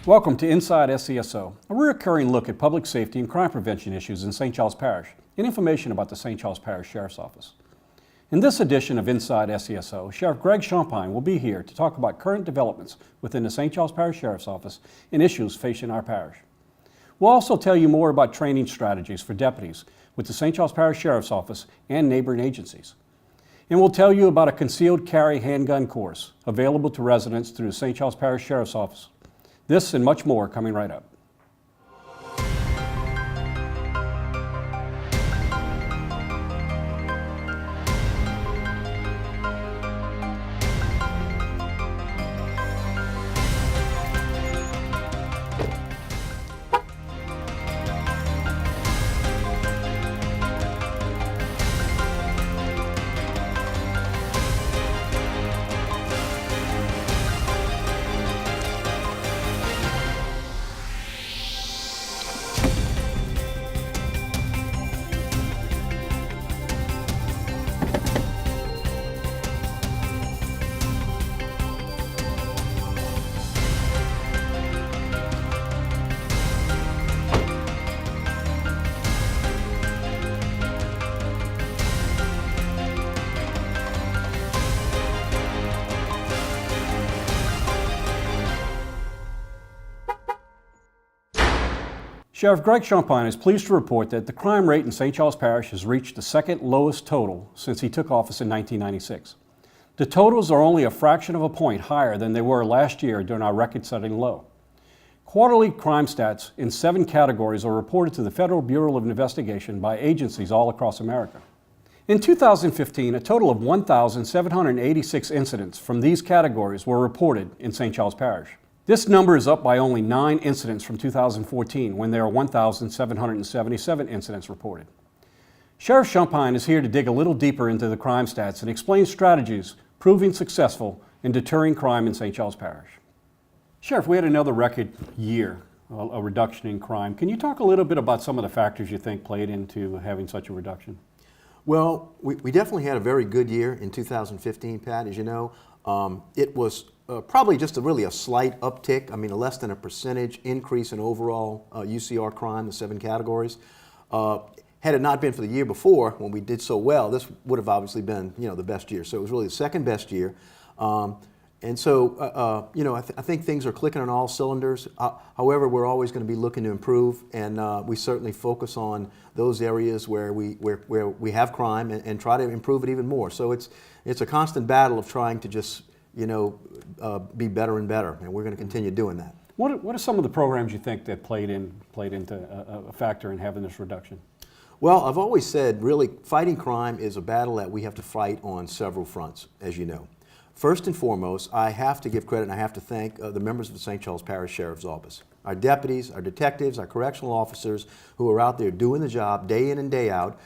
Welcome to Inside SCSO, a recurring look at public safety and crime prevention issues in St. Charles Parish and information about the St. Charles Parish Sheriff's Office. In this edition of Inside SCSO, Sheriff Greg Champagne will be here to talk about current developments within the St. Charles Parish Sheriff's Office and issues facing our parish. We'll also tell you more about training strategies for deputies with the St. Charles Parish Sheriff's Office and neighboring agencies. And we'll tell you about a concealed carry handgun course available to residents through the St. Charles Parish Sheriff's Office. This and much more coming right up. Sheriff Greg Champagne is pleased to report that the crime rate in St. Charles Parish has reached the second lowest total since he took office in 1996. The totals are only a fraction of a point higher than they were last year during our record-setting low. Quarterly crime stats in 7 categories are reported to the Federal Bureau of Investigation by agencies all across America. In 2015, a total of 1,786 incidents from these categories were reported in St. Charles Parish. This number is up by only 9 incidents from 2014, when there are 1,777 incidents reported. Sheriff Champagne is here to dig a little deeper into the crime stats and explain strategies proving successful in deterring crime in St. Charles Parish. Sheriff, we had another record year, a reduction in crime. Can you talk a little bit about some of the factors you think played into having such a reduction? Well, we definitely had a very good year in 2015, Pat. As you know, it was probably just really a slight uptick. I mean, less than a percentage increase in overall UCR crime, the 7 categories. Had it not been for the year before, when we did so well, this would have obviously been, the best year. So it was really the second best year. And so, I think things are clicking on all cylinders. However, we're always going to be looking to improve, and we certainly focus on those areas where we have crime and try to improve it even more. So it's a constant battle of trying to just be better and better, and we're going to continue doing that. What are some of the programs you think that played into a factor in having this reduction? Well, I've always said, really, fighting crime is a battle that we have to fight on several fronts, as you know. First and foremost, I have to give credit and I have to thank the members of the St. Charles Parish Sheriff's Office. Our deputies, our detectives, our correctional officers who are out there doing the job day in and day out.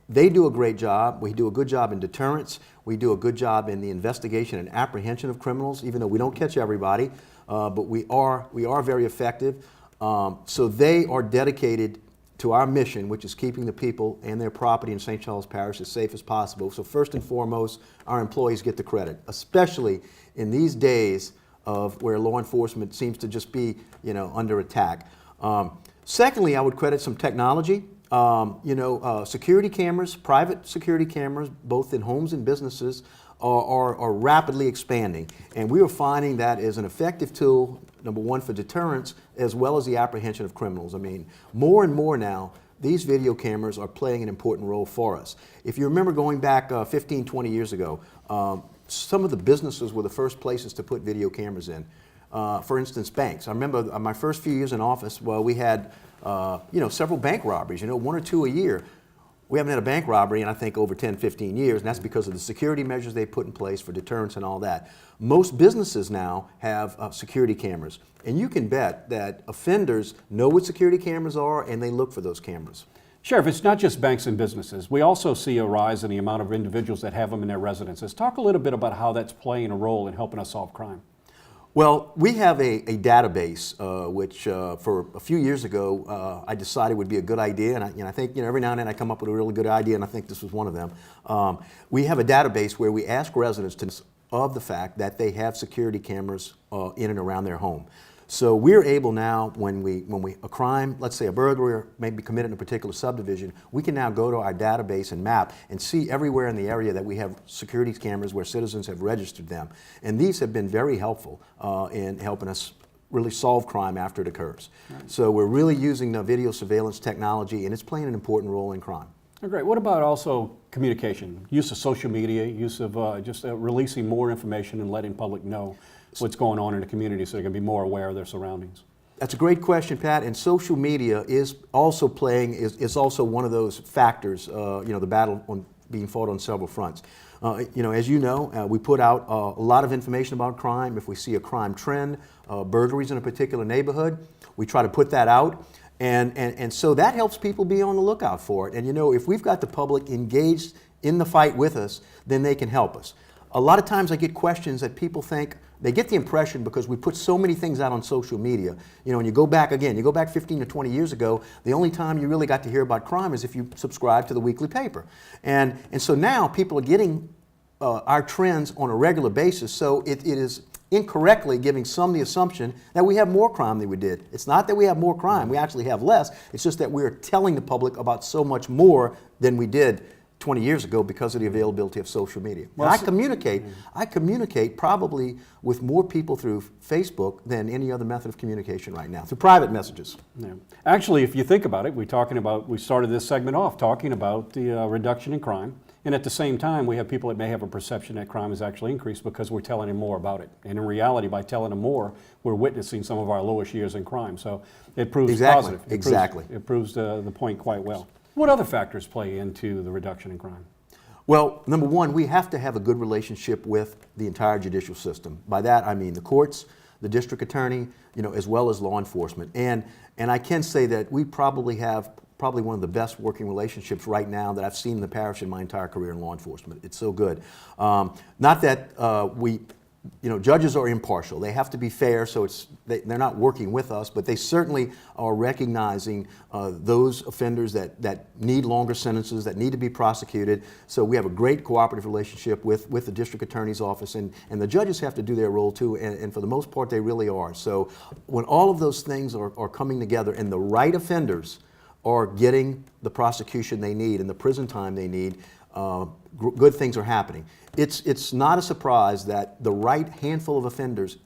They do a great job. We do a good job in deterrence. We do a good job in the investigation and apprehension of criminals, even though we don't catch everybody, but we are very effective. So they are dedicated to our mission, which is keeping the people and their property in St. Charles Parish as safe as possible. So first and foremost, our employees get the credit, especially in these days of where law enforcement seems to just be, under attack. Secondly, I would credit some technology. Security cameras, private security cameras, both in homes and businesses, are rapidly expanding. And we are finding that as an effective tool, number one, for deterrence, as well as the apprehension of criminals. I mean, more and more now, these video cameras are playing an important role for us. If you remember going back 15, 20 years ago, some of the businesses were the first places to put video cameras in. For instance, banks. I remember my first few years in office, we had several bank robberies, 1 or 2 a year. We haven't had a bank robbery in, I think, over 10, 15 years, and that's because of the security measures they put in place for deterrence and all that. Most businesses now have security cameras, and you can bet that offenders know what security cameras are, and they look for those cameras. Sheriff, it's not just banks and businesses. We also see a rise in the amount of individuals that have them in their residences. Talk a little bit about how that's playing a role in helping us solve crime. Well, we have a database which for a few years ago I decided would be a good idea, and I think every now and then I come up with a really good idea, and I think this was one of them. We have a database where we ask residents of the fact that they have security cameras in and around their home. So we're able now, when a crime, let's say a burglary may be committed in a particular subdivision, we can now go to our database and map and see everywhere in the area that we have security cameras where citizens have registered them. And these have been very helpful in helping us really solve crime after it occurs. Right. So we're really using the video surveillance technology, and it's playing an important role in crime. Oh, great. What about also communication, use of social media, use of releasing more information and letting public know what's going on in the community so they can be more aware of their surroundings? That's a great question, Pat. And social media is also is also one of those factors. The battle being fought on several fronts. As you know, we put out a lot of information about crime. If we see a crime trend, burglaries in a particular neighborhood, we try to put that out. And so that helps people be on the lookout for it. And if we've got the public engaged in the fight with us, then they can help us. A lot of times I get questions that people think, they get the impression because we put so many things out on social media. And you go back 15 to 20 years ago, the only time you really got to hear about crime is if you subscribed to the weekly paper. And so now people are getting our trends on a regular basis, so it is incorrectly giving some the assumption that we have more crime than we did. It's not that we have more crime, we actually have less. It's just that we're telling the public about so much more than we did 20 years ago because of the availability of social media. Well, and I communicate probably with more people through Facebook than any other method of communication right now, through private messages. Yeah. Actually, if you think about it, we started this segment off talking about the reduction in crime, and at the same time, we have people that may have a perception that crime has actually increased because we're telling them more about it. And in reality, by telling them more, we're witnessing some of our lowest years in crime. So it proves positive. It proves the point quite well. What other factors play into the reduction in crime? Well, number one, we have to have a good relationship with the entire judicial system. By that, I mean the courts, the district attorney, as well as law enforcement. And I can say that we probably have one of the best working relationships right now that I've seen in the parish in my entire career in law enforcement. It's so good. Not that judges are impartial. They have to be fair, so they're not working with us, but they certainly are recognizing those offenders that need longer sentences, that need to be prosecuted. So we have a great cooperative relationship with the district attorney's office, and the judges have to do their role too, and for the most part they really are. So when all of those things are coming together and the right offenders are getting the prosecution they need and the prison time they need, good things are happening. It's not a surprise that the right handful of offenders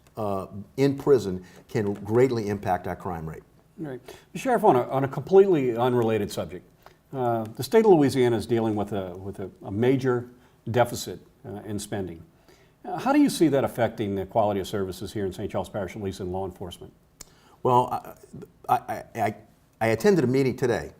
in prison can greatly impact our crime rate. Right. Sheriff, on a completely unrelated subject, the state of Louisiana is dealing with a major deficit in spending. How do you see that affecting the quality of services here in St. Charles Parish, at least in law enforcement? Well, I attended a meeting today.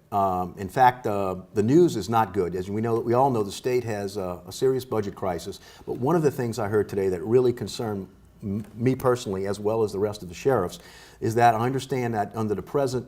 In fact, the news is not good. As we all know, the state has a serious budget crisis. But one of the things I heard today that really concerned me personally, as well as the rest of the sheriffs, is that I understand that under the present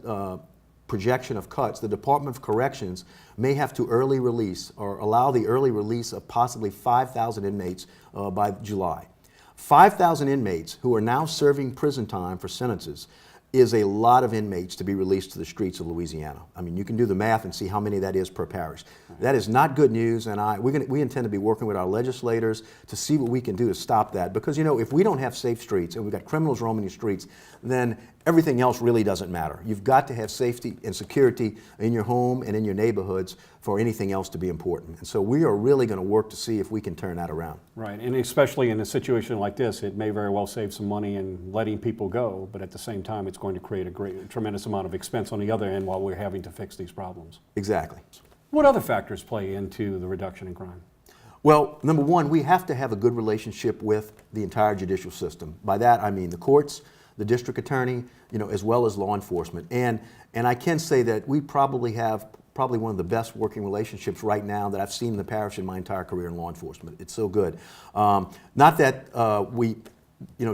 projection of cuts, the Department of Corrections may have to early release or allow the early release of possibly 5,000 inmates by July. 5,000 inmates who are now serving prison time for sentences is a lot of inmates to be released to the streets of Louisiana. I mean, you can do the math and see how many that is per parish. That is not good news, and we intend to be working with our legislators to see what we can do to stop that. Because, if we don't have safe streets and we've got criminals roaming the streets, then everything else really doesn't matter. You've got to have safety and security in your home and in your neighborhoods for anything else to be important. And so we are really going to work to see if we can turn that around. Right, and especially in a situation like this, it may very well save some money in letting people go, but at the same time, it's going to create a tremendous amount of expense on the other end while we're having to fix these problems. Exactly. What other factors play into the reduction in crime? Well, number one, we have to have a good relationship with the entire judicial system. By that, I mean the courts, the district attorney, as well as law enforcement. And I can say that we probably have one of the best working relationships right now that I've seen in the parish in my entire career in law enforcement. It's so good. Not that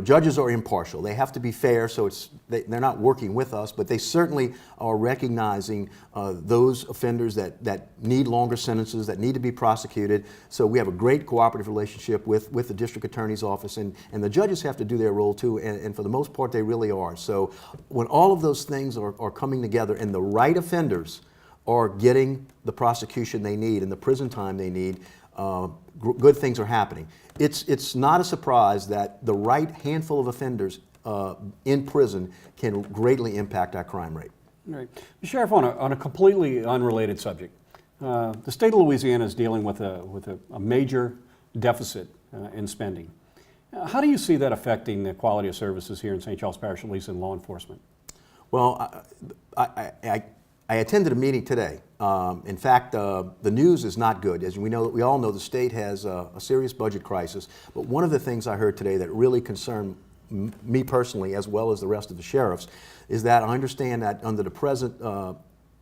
judges are impartial. They have to be fair, so they're not working with us, but they certainly are recognizing those offenders that need longer sentences, that need to be prosecuted. So we have a great cooperative relationship with the district attorney's office, and the judges have to do their role too, and for the most part they really are. So when all of those things are coming together and the right offenders are getting the prosecution they need and the prison time they need, good things are happening. It's not a surprise that the right handful of offenders in prison can greatly impact our crime rate. Right. Sheriff, on a completely unrelated subject, the state of Louisiana is dealing with a major deficit in spending. How do you see that affecting the quality of services here in St. Charles Parish, at least in law enforcement? Well, I attended a meeting today. In fact, the news is not good. As we all know, the state has a serious budget crisis. But one of the things I heard today that really concerned me personally, as well as the rest of the sheriffs, is that I understand that under the present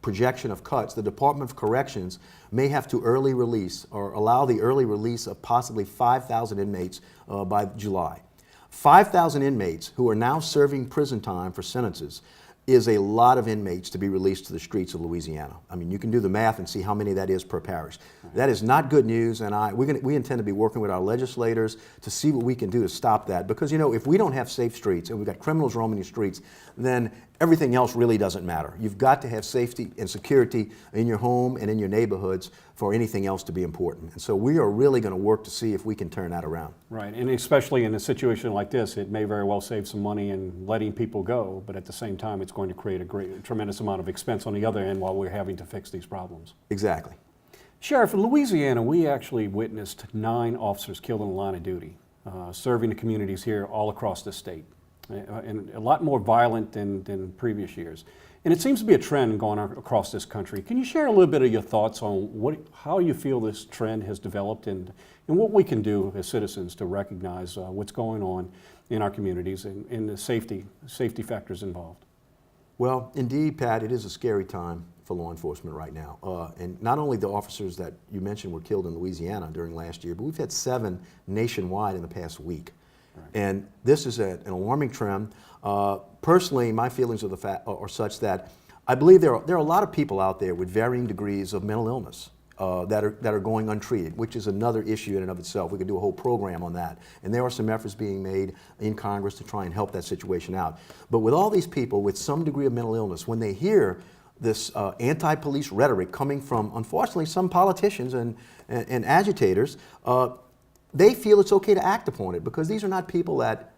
projection of cuts, the Department of Corrections may have to early release or allow the early release of possibly 5,000 inmates by July. 5,000 inmates who are now serving prison time for sentences is a lot of inmates to be released to the streets of Louisiana. I mean, you can do the math and see how many that is per parish. That is not good news, and we intend to be working with our legislators to see what we can do to stop that. Because, you know, if we don't have safe streets and we've got criminals roaming the streets, then everything else really doesn't matter. You've got to have safety and security in your home and in your neighborhoods for anything else to be important. And so we are really going to work to see if we can turn that around. Right, and especially in a situation like this, it may very well save some money in letting people go, but at the same time, it's going to create a tremendous amount of expense on the other end while we're having to fix these problems. Exactly. Sheriff, in Louisiana, we actually witnessed 9 officers killed in the line of duty, serving the communities here all across the state, and a lot more violent than previous years. And it seems to be a trend going across this country. Can you share a little bit of your thoughts on how you feel this trend has developed and what we can do as citizens to recognize what's going on in our communities and the safety factors involved? Well, indeed, Pat, it is a scary time for law enforcement right now. And not only the officers that you mentioned were killed in Louisiana during last year, but we've had 7 nationwide in the past week. Right. And this is an alarming trend. Personally, my feelings are such that I believe there are a lot of people out there with varying degrees of mental illness that are going untreated, which is another issue in and of itself. We could do a whole program on that. And there are some efforts being made in Congress to try and help that situation out. But with all these people with some degree of mental illness, when they hear this anti-police rhetoric coming from, unfortunately, some politicians and agitators, they feel it's okay to act upon it, because these are not people that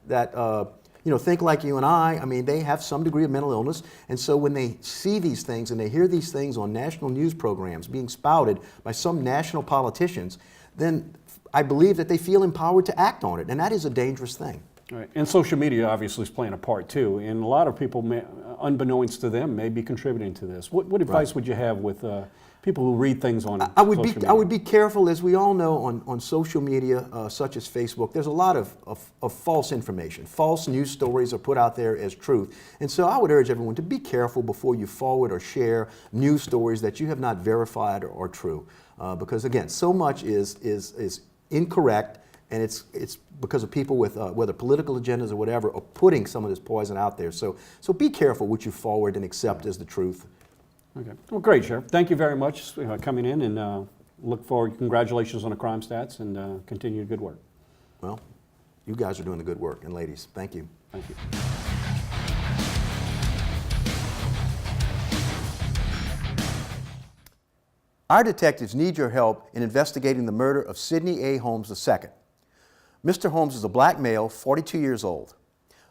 think like you and I. I mean, they have some degree of mental illness, and so when they see these things and they hear these things on national news programs being spouted by some national politicians, then I believe that they feel empowered to act on it, and that is a dangerous thing. Right. And social media obviously is playing a part too, and a lot of people, unbeknownst to them, may be contributing to this. What advice would you have with people who read things on social media? I would be careful. As we all know, on social media such as Facebook, there's a lot of false information. False news stories are put out there as truth. And so I would urge everyone to be careful before you forward or share news stories that you have not verified or true. Because again, so much is incorrect, and it's because of people with whether political agendas or whatever are putting some of this poison out there. So be careful what you forward and accept as the truth. Okay. Well, great, Sheriff. Thank you very much for coming in, and look forward. Congratulations on the crime stats, and continued good work. Well, you guys are doing the good work, and ladies, thank you. Thank you. Our detectives need your help in investigating the murder of Sidney A. Holmes II. Mr. Holmes is a black male, 42 years old.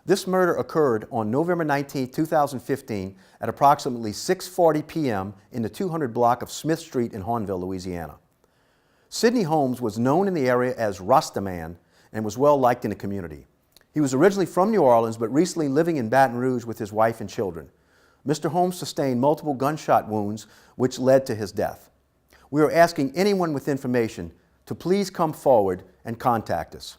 This murder occurred on November 19, 2015 at approximately 6:40 p.m. in the 200 block of Smith Street in Hahnville, Louisiana. Sidney Holmes was known in the area as Rasta Man and was well liked in the community. He was originally from New Orleans, but recently living in Baton Rouge with his wife and children. Mr. Holmes sustained multiple gunshot wounds, which led to his death. We are asking anyone with information to please come forward and contact us.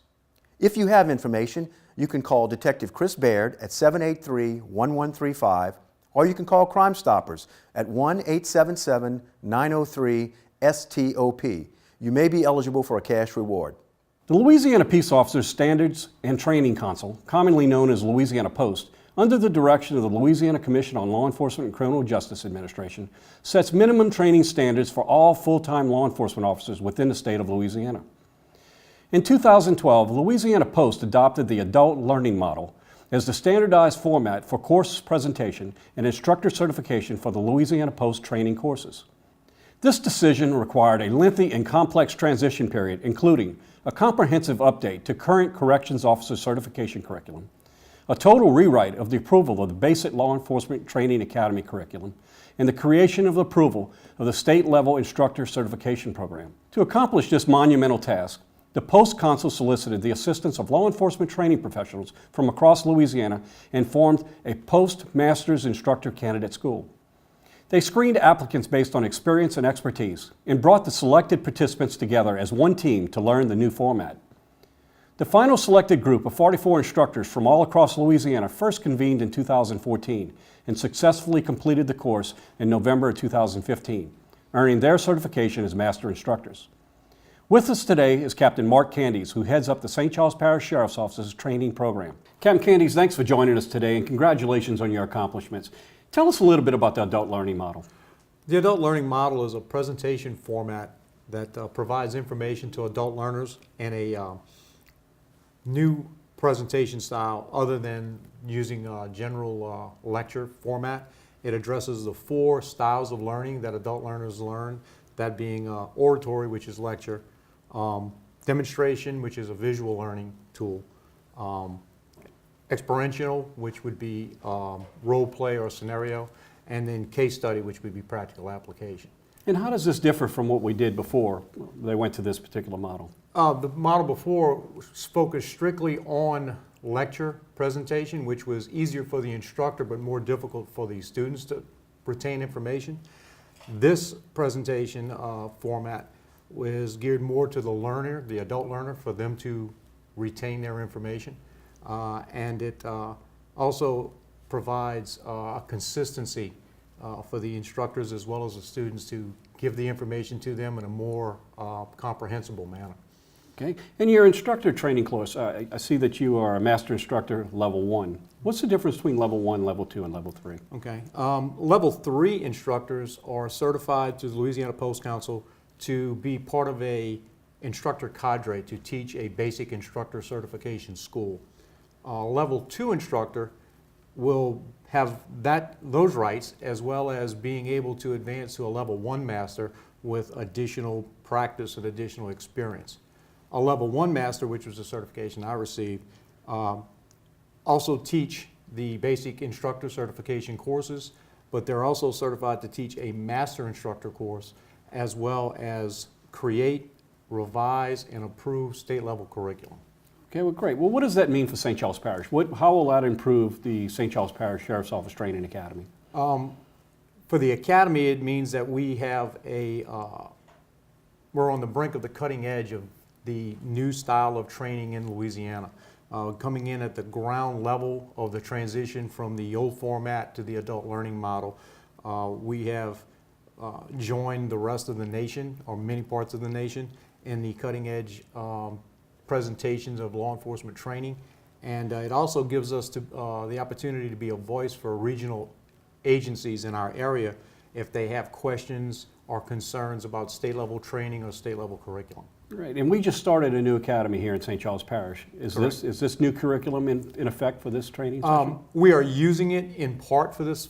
If you have information, you can call Detective Chris Baird at 783-1135, or you can call Crime Stoppers at 1-877-903-STOP. You may be eligible for a cash reward. The Louisiana Peace Officers Standards and Training Council, commonly known as Louisiana Post, under the direction of the Louisiana Commission on Law Enforcement and Criminal Justice Administration, sets minimum training standards for all full-time law enforcement officers within the state of Louisiana. In 2012, Louisiana Post adopted the Adult Learning Model as the standardized format for course presentation and instructor certification for the Louisiana Post training courses. This decision required a lengthy and complex transition period, including a comprehensive update to current corrections officer certification curriculum, a total rewrite of the approval of the Basic Law Enforcement Training Academy curriculum, and the creation of the approval of the state-level instructor certification program. To accomplish this monumental task, the Post Consul solicited the assistance of law enforcement training professionals from across Louisiana and formed a Postmaster's Instructor Candidate School. They screened applicants based on experience and expertise and brought the selected participants together as one team to learn the new format. The final selected group of 44 instructors from all across Louisiana first convened in 2014 and successfully completed the course in November of 2015, earning their certification as Master Instructors. With us today is Captain Mark Candies, who heads up the St. Charles Parish Sheriff's Office's training program. Captain Candies, thanks for joining us today and congratulations on your accomplishments. Tell us a little bit about the adult learning model. The adult learning model is a presentation format that provides information to adult learners in a new presentation style other than using general lecture format. It addresses the 4 styles of learning that adult learners learn, that being oratory, which is lecture, demonstration, which is a visual learning tool, experiential, which would be role play or scenario, and then case study, which would be practical application. And how does this differ from what we did before they went to this particular model? The model before focused strictly on lecture presentation, which was easier for the instructor but more difficult for the students to retain information. This presentation format was geared more to the learner, the adult learner, for them to retain their information. And it also provides a consistency for the instructors as well as the students to give the information to them in a more comprehensible manner. Okay. In your instructor training course, I see that you are a Master Instructor Level 1. What's the difference between Level 1, Level 2, and Level 3? Okay. Level 3 instructors are certified through the Louisiana Post Council to be part of a instructor cadre to teach a basic instructor certification school. Level 2 instructor will have those rights as well as being able to advance to a Level 1 master with additional practice and additional experience. A Level 1 master, which was a certification I received, also teach the basic instructor certification courses, but they're also certified to teach a master instructor course as well as create, revise, and approve state-level curriculum. Okay, well, great. Well, what does that mean for St. Charles Parish? How will that improve the St. Charles Parish Sheriff's Office Training Academy? For the Academy, it means that we have we're on the brink of the cutting edge of the new style of training in Louisiana. Coming in at the ground level of the transition from the old format to the adult learning model, we have joined the rest of the nation, or many parts of the nation, in the cutting edge presentations of law enforcement training. And it also gives us the opportunity to be a voice for regional agencies in our area if they have questions or concerns about state-level training or state-level curriculum. Right, and we just started a new academy here in St. Charles Parish. Is this new curriculum in effect for this training session? We are using it in part for this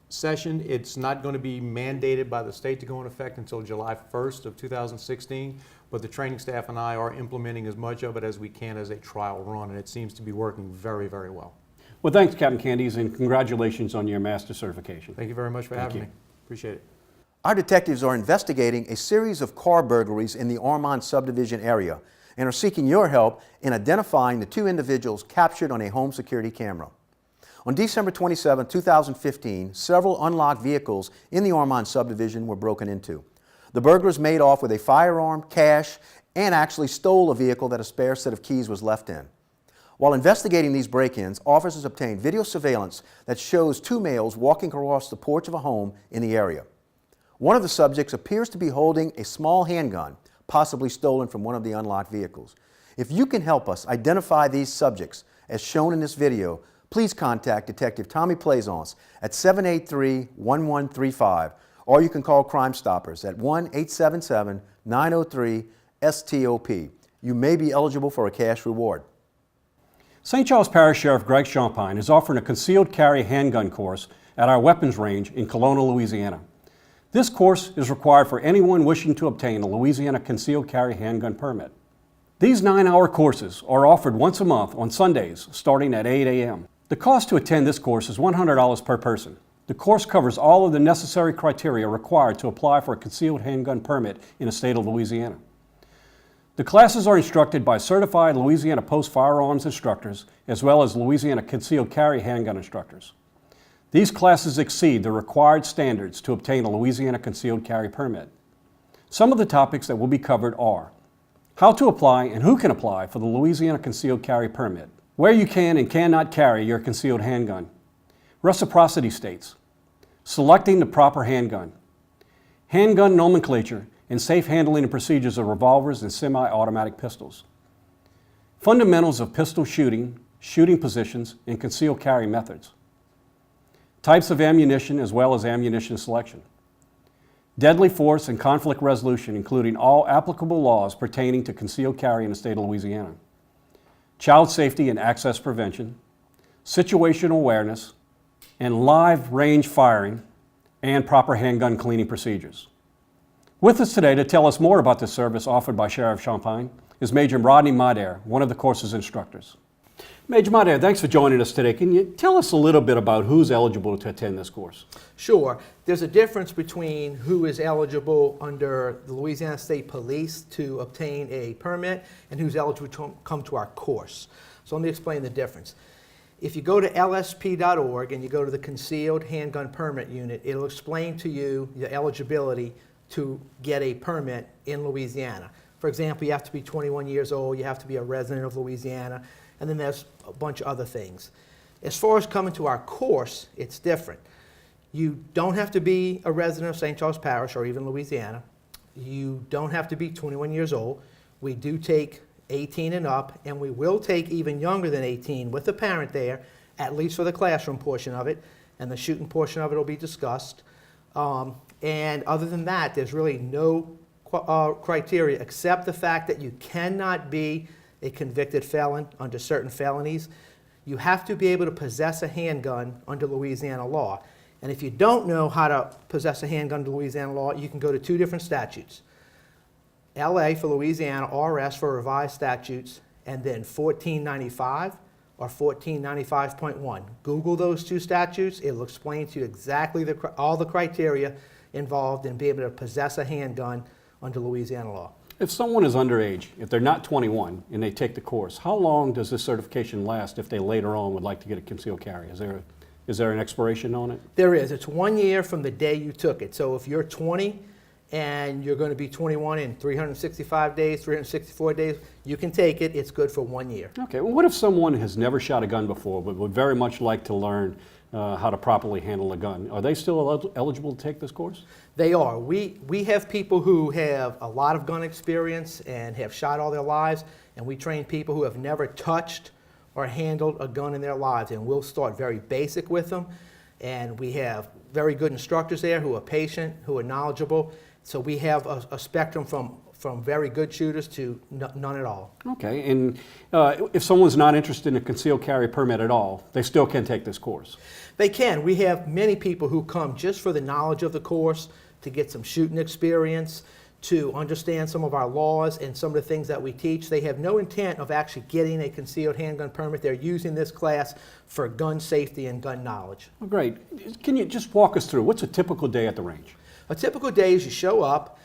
session. It's not going to be mandated by the state to go in effect until July 1st of 2016, but the training staff and I are implementing as much of it as we can as a trial run, and it seems to be working very, very well. Well, thanks, Captain Candies, and congratulations on your master certification. Thank you very much for having me. Appreciate it. Our detectives are investigating a series of car burglaries in the Ormond subdivision area and are seeking your help in identifying the 2 individuals captured on a home security camera. On December 27, 2015, several unlocked vehicles in the Ormond subdivision were broken into. The burglars made off with a firearm, cash, and actually stole a vehicle that a spare set of keys was left in. While investigating these break-ins, officers obtained video surveillance that shows 2 males walking across the porch of a home in the area. One of the subjects appears to be holding a small handgun, possibly stolen from one of the unlocked vehicles. If you can help us identify these subjects, as shown in this video, please contact Detective Tommy Plaisance at 783-1135, or you can call Crime Stoppers at 1-877-903-STOP. You may be eligible for a cash reward. St. Charles Parish Sheriff Greg Champagne is offering a concealed carry handgun course at our weapons range in Kelowna, Louisiana. This course is required for anyone wishing to obtain a Louisiana concealed carry handgun permit. These 9-hour courses are offered once a month on Sundays starting at 8 a.m. The cost to attend this course is $100 per person. The course covers all of the necessary criteria required to apply for a concealed handgun permit in the state of Louisiana. The classes are instructed by certified Louisiana Post firearms instructors as well as Louisiana concealed carry handgun instructors. These classes exceed the required standards to obtain a Louisiana concealed carry permit. Some of the topics that will be covered are how to apply and who can apply for the Louisiana concealed carry permit, where you can and cannot carry your concealed handgun, reciprocity states, selecting the proper handgun, handgun nomenclature and safe handling and procedures of revolvers and semi-automatic pistols, fundamentals of pistol shooting, shooting positions, and concealed carry methods, types of ammunition as well as ammunition selection, deadly force and conflict resolution including all applicable laws pertaining to concealed carry in the state of Louisiana, child safety and access prevention, situational awareness, and live range firing, and proper handgun cleaning procedures. With us today to tell us more about this service offered by Sheriff Champagne is Major Rodney Madair, one of the course's instructors. Major Madair, thanks for joining us today. Can you tell us a little bit about who's eligible to attend this course? Sure. There's a difference between who is eligible under the Louisiana State Police to obtain a permit and who's eligible to come to our course. So let me explain the difference. If you go to lsp.org and you go to the Concealed Handgun Permit Unit, it'll explain to you the eligibility to get a permit in Louisiana. For example, you have to be 21 years old, you have to be a resident of Louisiana, and then there's a bunch of other things. As far as coming to our course, it's different. You don't have to be a resident of St. Charles Parish or even Louisiana. You don't have to be 21 years old. We do take 18 and up, and we will take even younger than 18 with a parent there, at least for the classroom portion of it, and the shooting portion of it will be discussed. And other than that, there's really no criteria except the fact that you cannot be a convicted felon under certain felonies. You have to be able to possess a handgun under Louisiana law. And if you don't know how to possess a handgun under Louisiana law, you can go to two different statutes. LA for Louisiana, RS for revised statutes, and then 1495 or 1495.1. Google those two statutes. It'll explain to you exactly all the criteria involved in being able to possess a handgun under Louisiana law. If someone is underage, if they're not 21 and they take the course, how long does this certification last if they later on would like to get a concealed carry? Is there an expiration on it? There is. It's 1 year from the day you took it. So if you're 20 and you're going to be 21 in 365 days, 364 days, you can take it. It's good for 1 year. Okay, well, what if someone has never shot a gun before but would very much like to learn how to properly handle a gun? Are they still eligible to take this course? They are. We have people who have a lot of gun experience and have shot all their lives, and we train people who have never touched or handled a gun in their lives, and we'll start very basic with them. And we have very good instructors there who are patient, who are knowledgeable. So we have a spectrum from very good shooters to none at all. Okay, and if someone's not interested in a concealed carry permit at all, they still can take this course? They can. We have many people who come just for the knowledge of the course, to get some shooting experience, to understand some of our laws and some of the things that we teach. They have no intent of actually getting a concealed handgun permit. They're using this class for gun safety and gun knowledge. Well, great. Can you just walk us through, what's a typical day at the range? A typical day is you show up,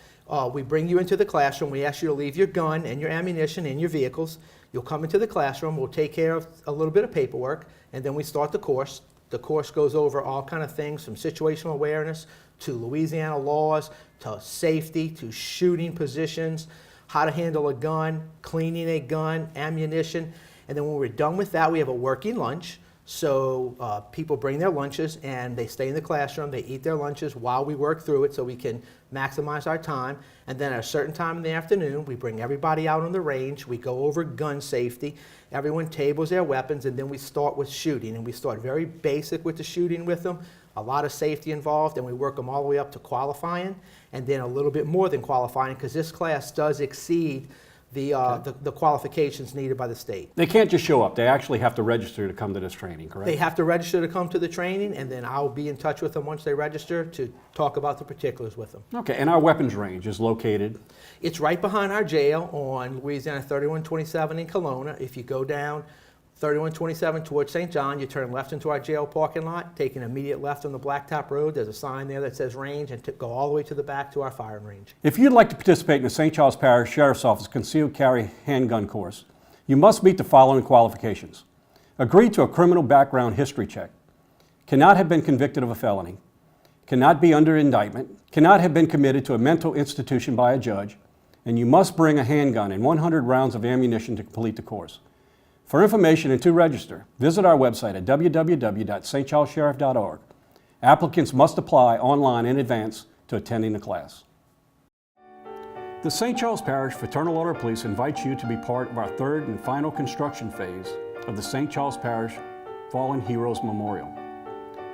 we bring you into the classroom, we ask you to leave your gun and your ammunition in your vehicles. You'll come into the classroom, we'll take care of a little bit of paperwork, and then we start the course. The course goes over all kind of things from situational awareness to Louisiana laws, to safety, to shooting positions, how to handle a gun, cleaning a gun, ammunition. And then when we're done with that, we have a working lunch. So people bring their lunches and they stay in the classroom, they eat their lunches while we work through it so we can maximize our time. And then at a certain time in the afternoon, we bring everybody out on the range, we go over gun safety, everyone tables their weapons, and then we start with shooting. And we start very basic with the shooting with them, a lot of safety involved, and we work them all the way up to qualifying, and then a little bit more than qualifying, because this class does exceed the qualifications needed by the state. They can't just show up. They actually have to register to come to this training, correct? They have to register to come to the training, and then I'll be in touch with them once they register to talk about the particulars with them. Okay, and our weapons range is located? It's right behind our jail on Louisiana 3127 in Kelowna. If you go down 3127 towards St. John, you turn left into our jail parking lot, take an immediate left on the Blacktop Road. There's a sign there that says range, and go all the way to the back to our firing range. If you'd like to participate in the St. Charles Parish Sheriff's Office concealed carry handgun course, you must meet the following qualifications. Agree to a criminal background history check. Cannot have been convicted of a felony. Cannot be under indictment. Cannot have been committed to a mental institution by a judge. And you must bring a handgun and 100 rounds of ammunition to complete the course. For information and to register, visit our website at www.stcharlessheriff.org. Applicants must apply online in advance to attending the class. The St. Charles Parish Fraternal Order of Police invites you to be part of our third and final construction phase of the St. Charles Parish Fallen Heroes Memorial.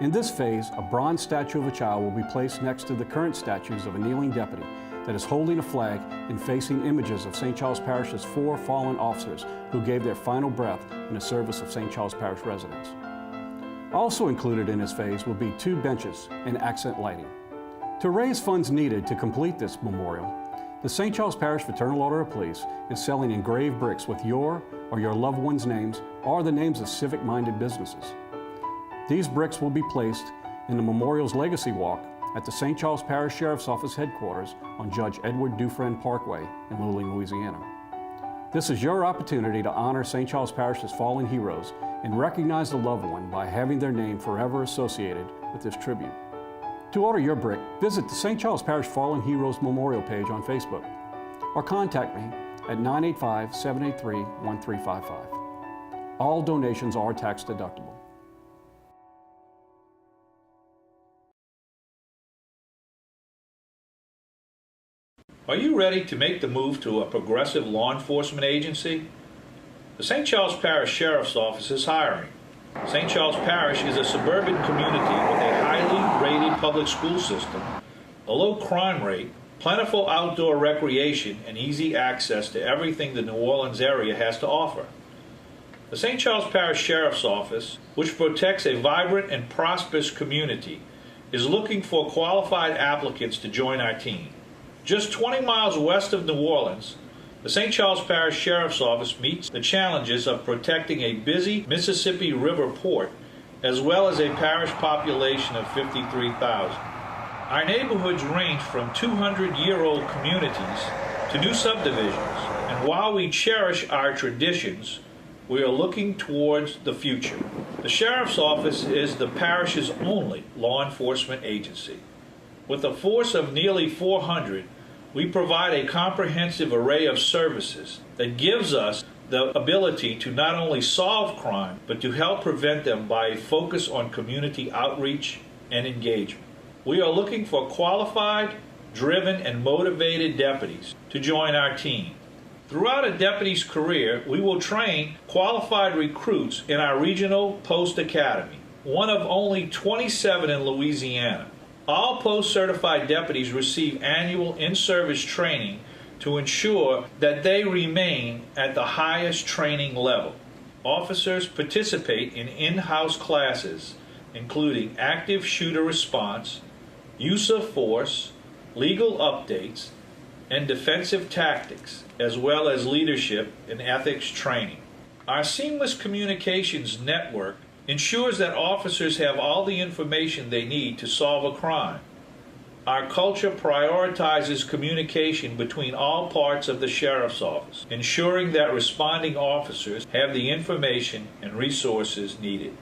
In this phase, a bronze statue of a child will be placed next to the current statues of a kneeling deputy that is holding a flag and facing images of St. Charles Parish's 4 fallen officers who gave their final breath in the service of St. Charles Parish residents. Also included in this phase will be 2 benches and accent lighting. To raise funds needed to complete this memorial, the St. Charles Parish Fraternal Order of Police is selling engraved bricks with your or your loved one's names or the names of civic-minded businesses. These bricks will be placed in the memorial's Legacy Walk at the St. Charles Parish Sheriff's Office headquarters on Judge Edward Dufresne Parkway in Luling, Louisiana. This is your opportunity to honor St. Charles Parish's fallen heroes and recognize the loved one by having their name forever associated with this tribute. To order your brick, visit the St. Charles Parish Fallen Heroes Memorial page on Facebook or contact me at 985-783-1355. All donations are tax deductible. Are you ready to make the move to a progressive law enforcement agency? The St. Charles Parish Sheriff's Office is hiring. St. Charles Parish is a suburban community with a highly rated public school system, a low crime rate, plentiful outdoor recreation, and easy access to everything the New Orleans area has to offer. The St. Charles Parish Sheriff's Office, which protects a vibrant and prosperous community, is looking for qualified applicants to join our team. Just 20 miles west of New Orleans, the St. Charles Parish Sheriff's Office meets the challenges of protecting a busy Mississippi River port, as well as a parish population of 53,000. Our neighborhoods range from 200-year-old communities to new subdivisions, and while we cherish our traditions, we are looking towards the future. The Sheriff's Office is the parish's only law enforcement agency. With a force of nearly 400, we provide a comprehensive array of services that gives us the ability to not only solve crime, but to help prevent them by a focus on community outreach and engagement. We are looking for qualified, driven, and motivated deputies to join our team. Throughout a deputy's career, we will train qualified recruits in our regional post academy, one of only 27 in Louisiana. All post-certified deputies receive annual in-service training to ensure that they remain at the highest training level. Officers participate in in-house classes, including active shooter response, use of force, legal updates, and defensive tactics, as well as leadership and ethics training. Our seamless communications network ensures that officers have all the information they need to solve a crime. Our culture prioritizes communication between all parts of the Sheriff's Office, ensuring that responding officers have the information and resources needed.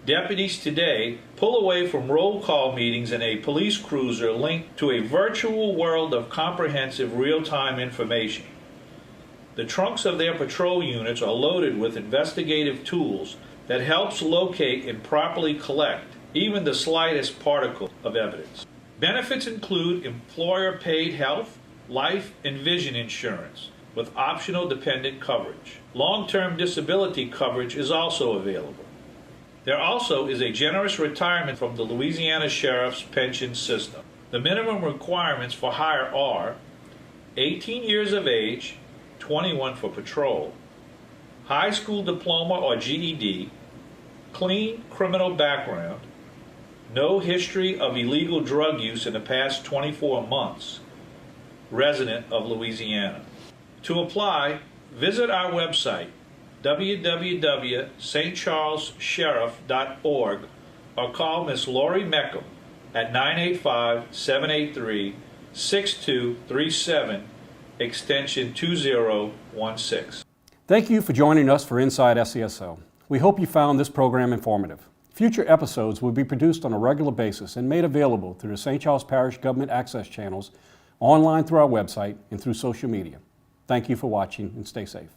Deputies today pull away from roll call meetings in a police cruiser linked to a virtual world of comprehensive real-time information. The trunks of their patrol units are loaded with investigative tools that helps locate and properly collect even the slightest particle of evidence. Benefits include employer-paid health, life, and vision insurance with optional dependent coverage. Long-term disability coverage is also available. There also is a generous retirement from the Louisiana Sheriff's Pension System. The minimum requirements for hire are 18 years of age, 21 for patrol, high school diploma or GED, clean criminal background, no history of illegal drug use in the past 24 months, resident of Louisiana. To apply, visit our website, www.stcharlessheriff.org, or call Miss Lori Meckham at 985-783-6237, extension 2016. Thank you for joining us for Inside SCSO. We hope you found this program informative. Future episodes will be produced on a regular basis and made available through the St. Charles Parish Government Access channels, online through our website, and through social media. Thank you for watching, and stay safe.